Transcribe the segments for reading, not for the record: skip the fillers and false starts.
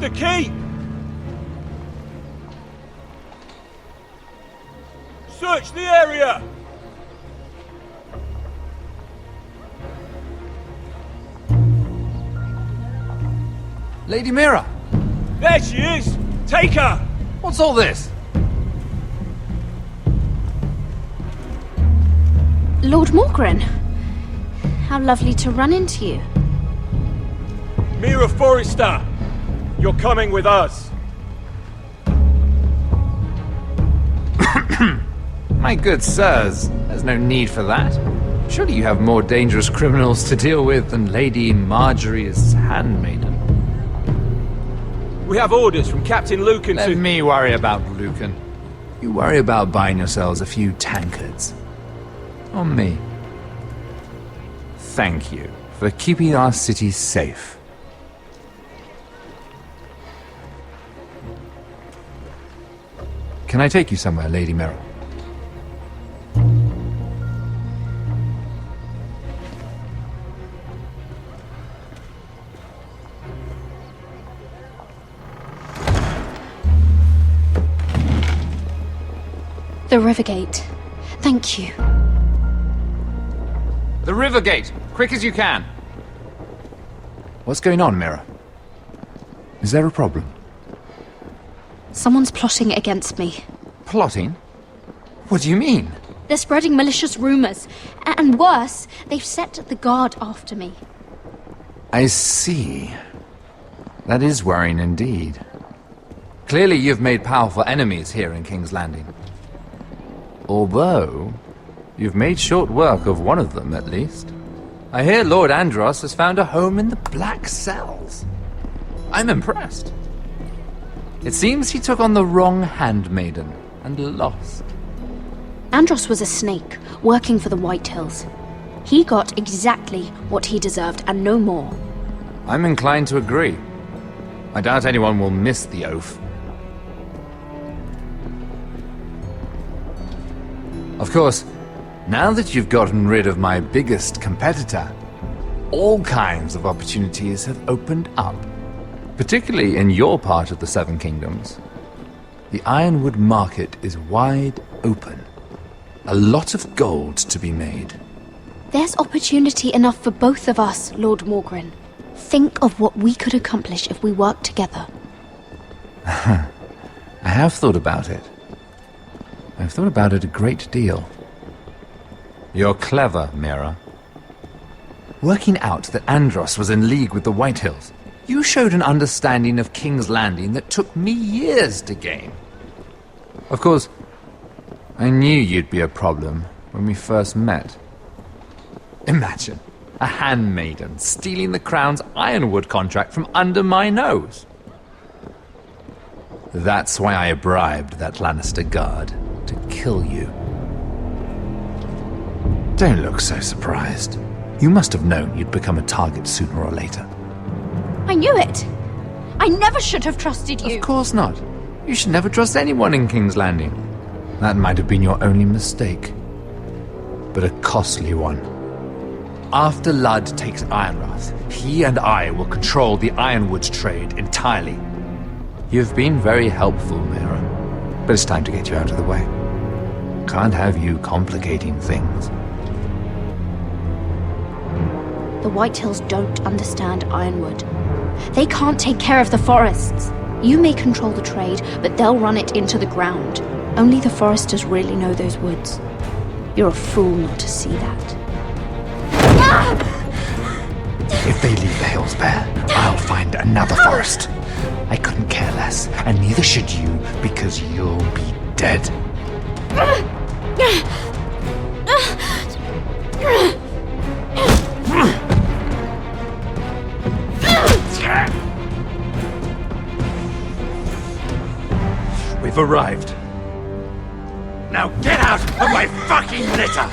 the keep! Search the area! Lady Mira! There she is! Take her! What's all this? Lord Morgren. How lovely to run into you. Mira Forrester! You're coming with us! My good sirs, there's no need for that. Surely you have more dangerous criminals to deal with than Lady Marjorie's handmaiden. We have orders from Captain Lucan Let to... me worry about Lucan. You worry about buying yourselves a few tankards. On me. Thank you for keeping our city safe. Can I take you somewhere, Lady Mira? The Rivergate. Thank you. The Rivergate! Quick as you can! What's going on, Mira? Is there a problem? Someone's plotting against me. Plotting? What do you mean? They're spreading malicious rumors. And worse, they've set the guard after me. I see. That is worrying indeed. Clearly you've made powerful enemies here in King's Landing. Although, you've made short work of one of them, at least. I hear Lord Andros has found a home in the Black Cells. I'm impressed. It seems he took on the wrong handmaiden and lost. Andros was a snake, working for the White Hills. He got exactly what he deserved, and no more. I'm inclined to agree. I doubt anyone will miss the oath. Of course, now that you've gotten rid of my biggest competitor, all kinds of opportunities have opened up. Particularly in your part of the Seven Kingdoms. The Ironwood market is wide open. A lot of gold to be made. There's opportunity enough for both of us, Lord Morgren. Think of what we could accomplish if we worked together. I have thought about it. I've thought about it a great deal. You're clever, Mira. Working out that Andros was in league with the White Hills, you showed an understanding of King's Landing that took me years to gain. Of course, I knew you'd be a problem when we first met. Imagine a handmaiden stealing the Crown's Ironwood contract from under my nose. That's why I bribed that Lannister guard to kill you. Don't look so surprised. You must have known you'd become a target sooner or later. I knew it! I never should have trusted you! Of course not. You should never trust anyone in King's Landing. That might have been your only mistake. But a costly one. After Ludd takes Ironrath, he and I will control the Ironwood trade entirely. You've been very helpful, Mira. But it's time to get you out of the way. Can't have you complicating things. The White Hills don't understand Ironwood. They can't take care of the forests. You may control the trade, but they'll run it into the ground. Only the foresters really know those woods. You're a fool not to see that. If they leave the hills bare, I'll find another forest. I couldn't care less, and neither should you, because you'll be dead. We've arrived. Now get out of my fucking litter!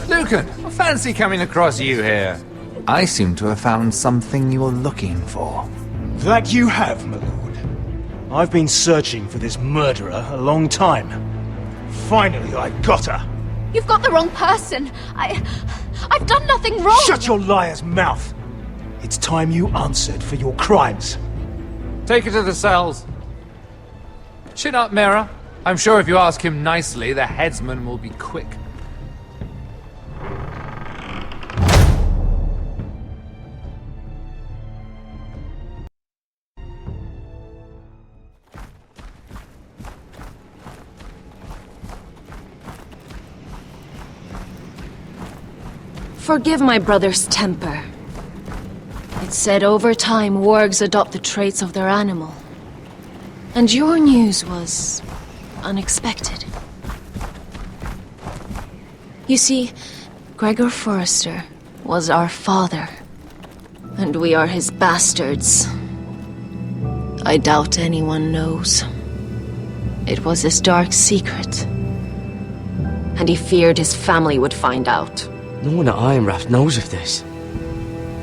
Lucan, I fancy coming across you here. I seem to have found something you're looking for. That you have, my lord. I've been searching for this murderer a long time. Finally, I got her. You've got the wrong person. I've done nothing wrong. Shut your liar's mouth. It's time you answered for your crimes. Take her to the cells. Chin up, Mira. I'm sure if you ask him nicely, the headsman will be quick. Forgive my brother's temper. It's said over time wargs adopt the traits of their animal. And your news was unexpected. You see, Gregor Forrester was our father, and we are his bastards. I doubt anyone knows. It was his dark secret, and he feared his family would find out. No one at Ironraft knows of this.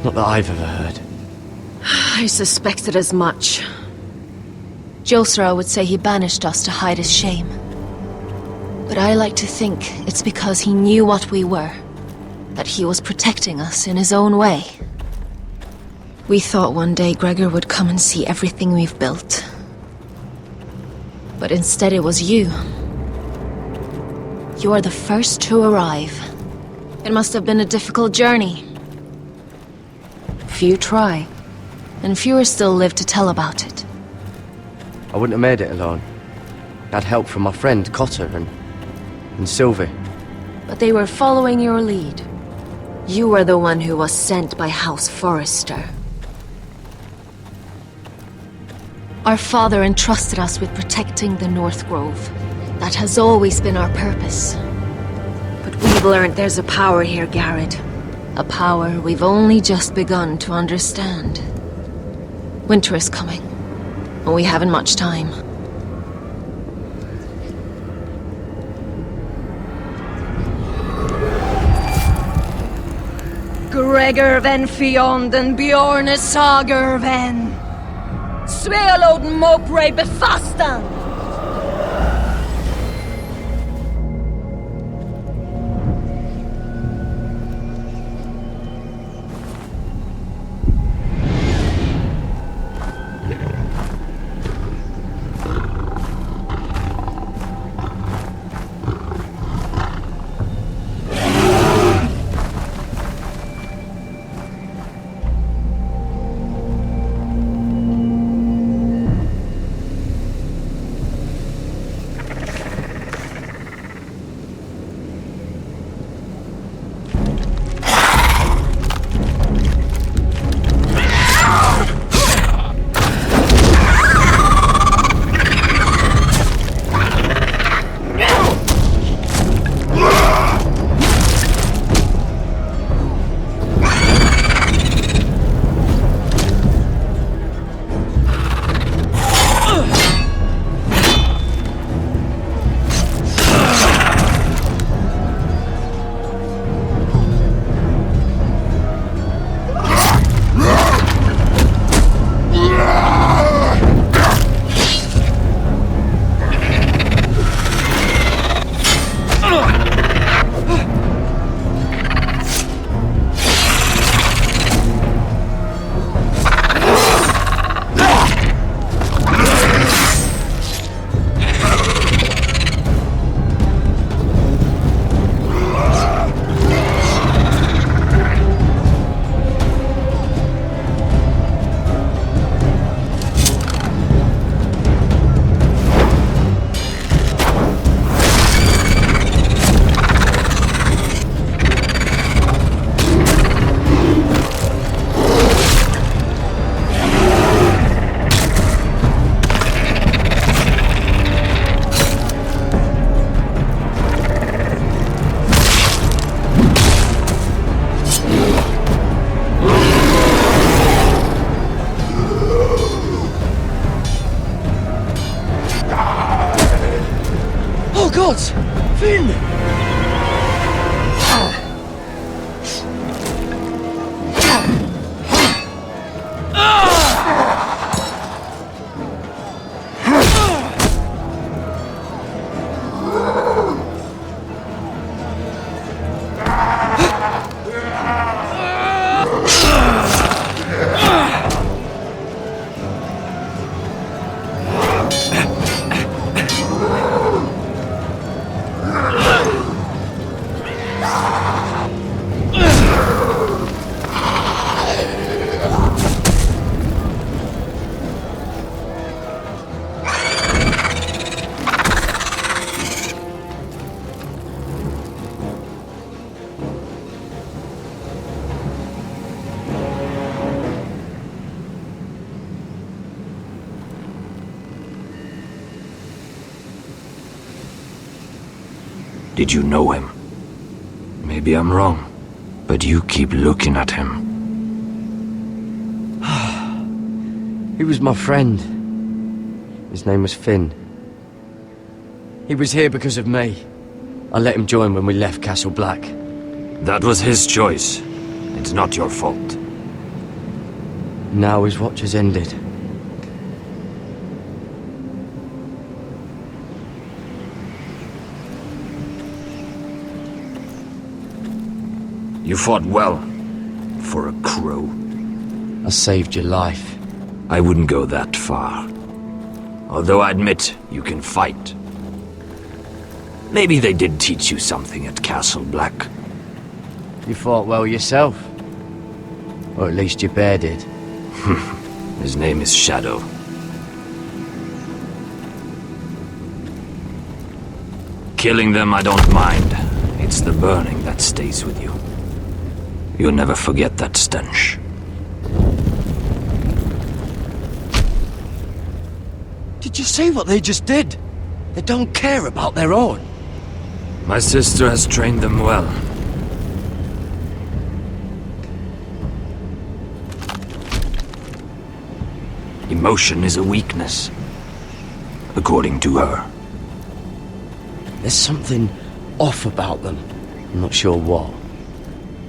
Not that I've ever heard. I suspected as much. Josra would say he banished us to hide his shame. But I like to think it's because he knew what we were. That he was protecting us in his own way. We thought one day Gregor would come and see everything we've built. But instead it was you. You're the first to arrive. It must have been a difficult journey. Few try, and fewer still live to tell about it. I wouldn't have made it alone. I had help from my friend Cotter and Sylvie. But they were following your lead. You were the one who was sent by House Forrester. Our father entrusted us with protecting the North Grove. That has always been our purpose. But we've learned there's a power here, Garrett. A power we've only just begun to understand. Winter is coming, and we haven't much time. Gregor ven Fionden Bjorne Sager ven Svealoden Mopre befastan. Did you know him? Maybe I'm wrong, but you keep looking at him. He was my friend. His name was Finn. He was here because of me. I let him join when we left Castle Black. That was his choice. It's not your fault. Now his watch has ended. You fought well, for a crow. I saved your life. I wouldn't go that far. Although I admit, you can fight. Maybe they did teach you something at Castle Black. You fought well yourself. Or at least your bear did. His name is Shadow. Killing them I don't mind. It's the burning that stays with you. You'll never forget that stench. Did you see what they just did? They don't care about their own. My sister has trained them well. Emotion is a weakness, according to her. There's something off about them. I'm not sure what.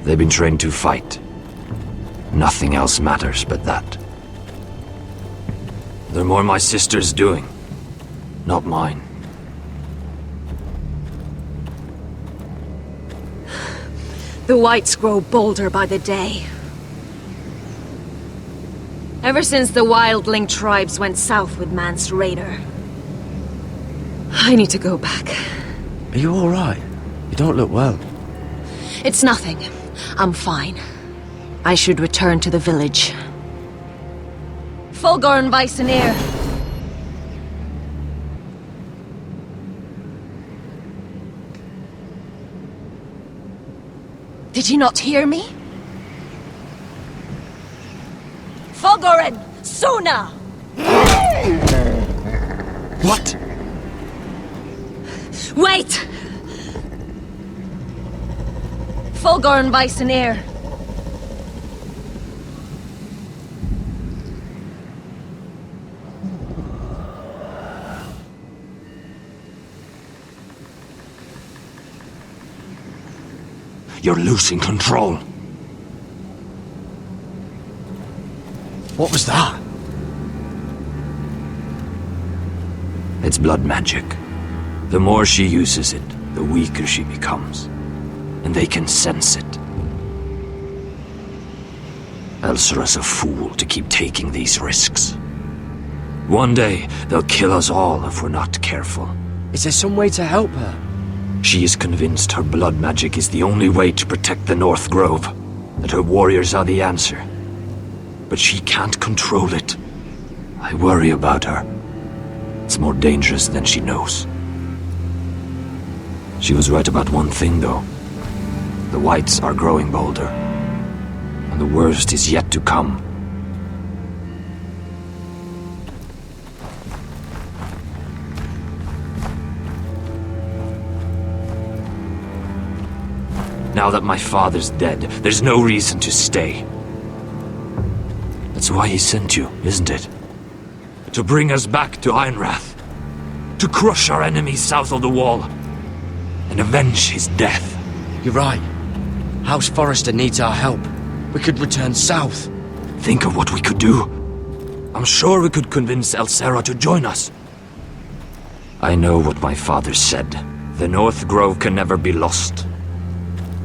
They've been trained to fight. Nothing else matters but that. They're more my sister's doing, not mine. The Whites grow bolder by the day. Ever since the Wildling tribes went south with Mance Raider. I need to go back. Are you alright? You don't look well. It's nothing. I'm fine. I should return to the village. Fulgorn Vysenir! Did you not hear me? Fulgorn! Sona! What? Wait! Fulgorn Vysenir. You're losing control. What was that? It's blood magic. The more she uses it, the weaker she becomes. And they can sense it. Elsera's a fool to keep taking these risks. One day, they'll kill us all if we're not careful. Is there some way to help her? She is convinced her blood magic is the only way to protect the North Grove, that her warriors are the answer. But she can't control it. I worry about her. It's more dangerous than she knows. She was right about one thing, though. The Whites are growing bolder. And the worst is yet to come. Now that my father's dead, there's no reason to stay. That's why he sent you, isn't it? To bring us back to Ironrath. To crush our enemies south of the Wall. And avenge his death. You're right. House Forrester needs our help. We could return south. Think of what we could do. I'm sure we could convince Elsera to join us. I know what my father said. The North Grove can never be lost.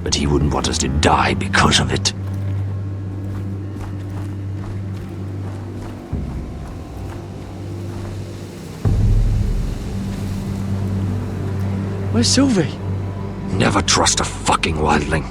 But he wouldn't want us to die because of it. Where's Sylvie? Never trust a fucking wildling.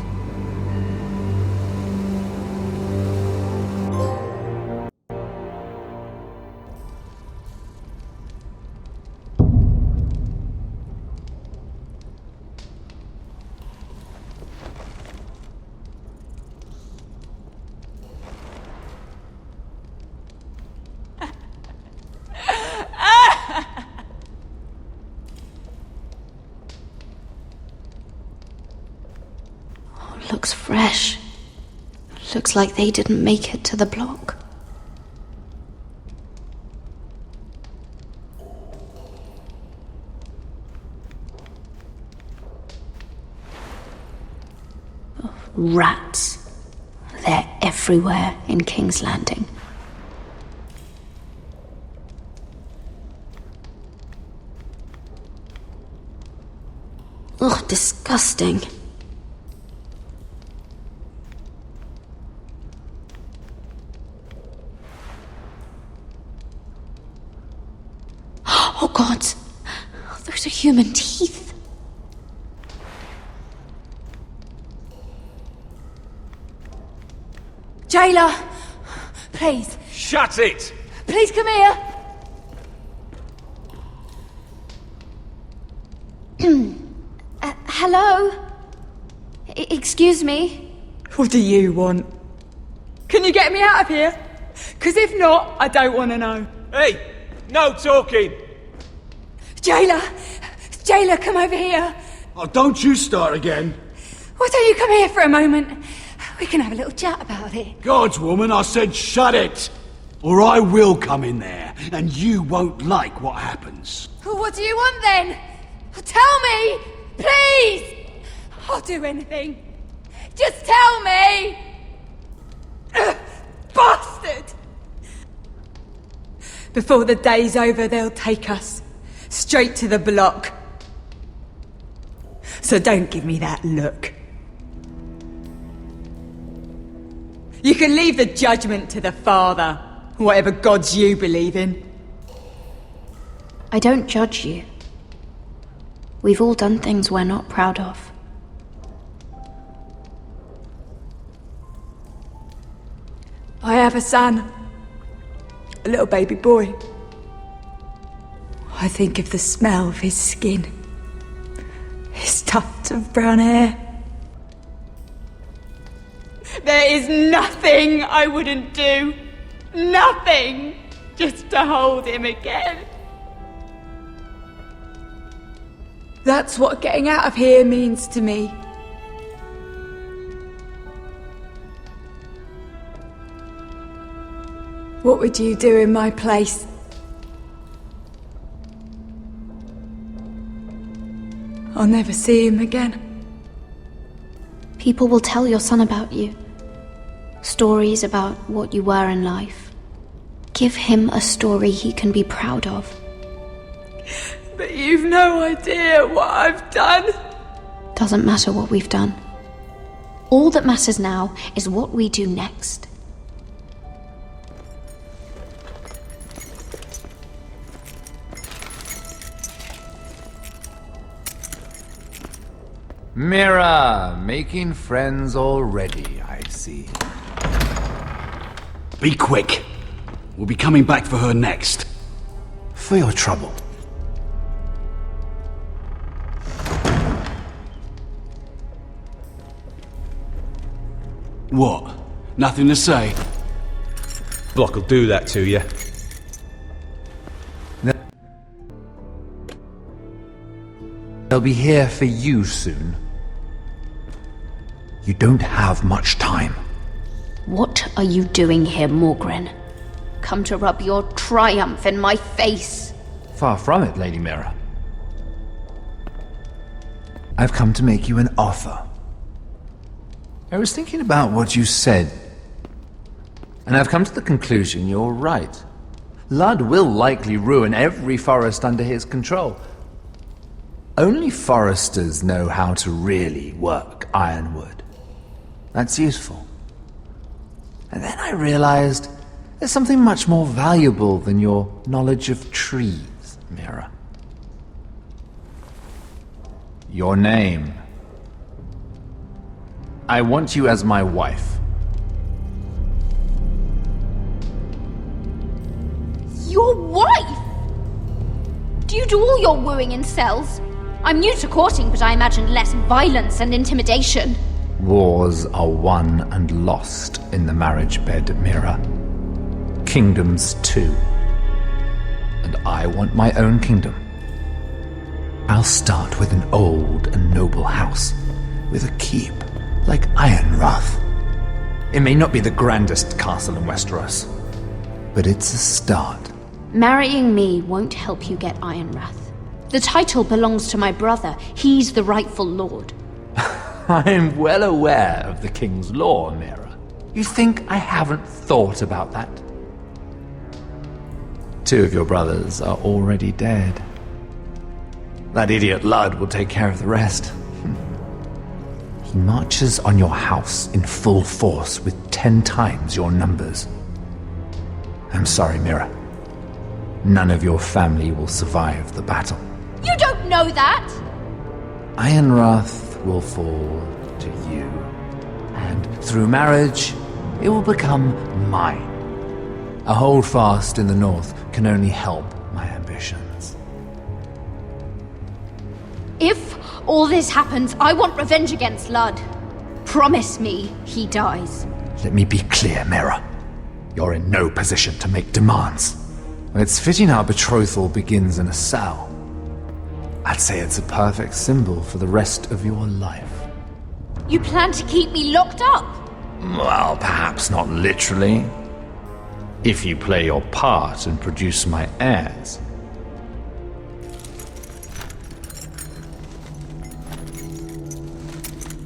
looks fresh. Looks like they didn't make it to the block. Oh, rats. They're everywhere in King's Landing. Ugh, disgusting. Oh God, those are human teeth. Jailer, please, Shut it! please come here. Hello? Excuse me? What do you want? Can you get me out of here? Because if not, I don't want to know. Hey! No talking! Jailer! Jailer, come over here. Oh, don't you start again. Why don't you come here for a moment? We can have a little chat about it. God's woman, I said shut it. Or I will come in there, and you won't like what happens. Well, what do you want then? Tell me! Please! I'll do anything. Just tell me! Ugh, bastard! Before the day's over, they'll take us straight to the block. So don't give me that look. You can leave the judgment to the Father, whatever gods you believe in. I don't judge you. We've all done things we're not proud of. I have a son. A little baby boy. I think of the smell of his skin. His tufts of brown hair. There is nothing I wouldn't do. Nothing! Just to hold him again. That's what getting out of here means to me. What would you do in my place? I'll never see him again. People will tell your son about you. Stories about what you were in life. Give him a story he can be proud of. But you've no idea what I've done. Doesn't matter what we've done. All that matters now is what we do next. Mira, making friends already, I see. Be quick. We'll be coming back for her next. For your trouble. What? Nothing to say? Block will do that to you. They'll be here for you soon. You don't have much time. What are you doing here, Morgren? Come to rub your triumph in my face? Far from it, Lady Mira. I've come to make you an offer. I was thinking about what you said, and I've come to the conclusion you're right. Ludd will likely ruin every forest under his control. Only foresters know how to really work ironwood. That's useful. And then I realized there's something much more valuable than your knowledge of trees, Mira. Your name. I want you as my wife. Your wife? Do you do all your wooing in cells? I'm new to courting, but I imagine less violence and intimidation. Wars are won and lost in the marriage bed, Mira. Kingdoms too. And I want my own kingdom. I'll start with an old and noble house, with a keep like Ironrath. It may not be the grandest castle in Westeros, but it's a start. Marrying me won't help you get Ironrath. The title belongs to my brother. He's the rightful lord. I am well aware of the king's law, Mira. You think I haven't thought about that? 2 of your brothers are already dead. That idiot Ludd will take care of the rest. He marches on your house in full force with 10 times your numbers. I'm sorry, Mira. None of your family will survive the battle. You don't know that! Ironrath will fall to you, and through marriage, it will become mine. A holdfast in the north can only help my ambitions. If all this happens, I want revenge against Ludd. Promise me he dies. Let me be clear, Mira. You're in no position to make demands. It's fitting our betrothal begins in a cell. I'd say it's a perfect symbol for the rest of your life. You plan to keep me locked up? Well, perhaps not literally. If you play your part and produce my heirs.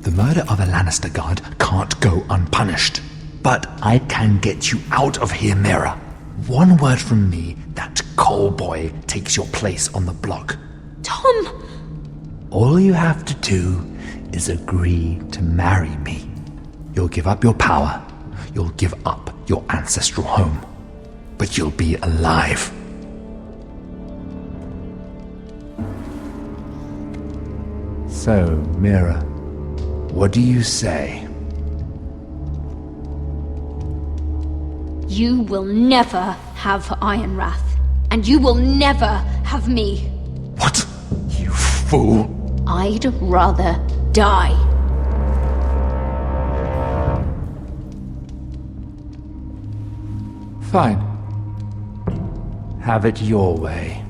The murder of a Lannister guard can't go unpunished. But I can get you out of here, Mira. One word from me, that coal boy takes your place on the block. Tom! All you have to do is agree to marry me. You'll give up your power. You'll give up your ancestral home. But you'll be alive. So, Mira, what do you say? You will never have Ironrath. And you will never have me. What? You fool! I'd rather die. Fine. Have it your way.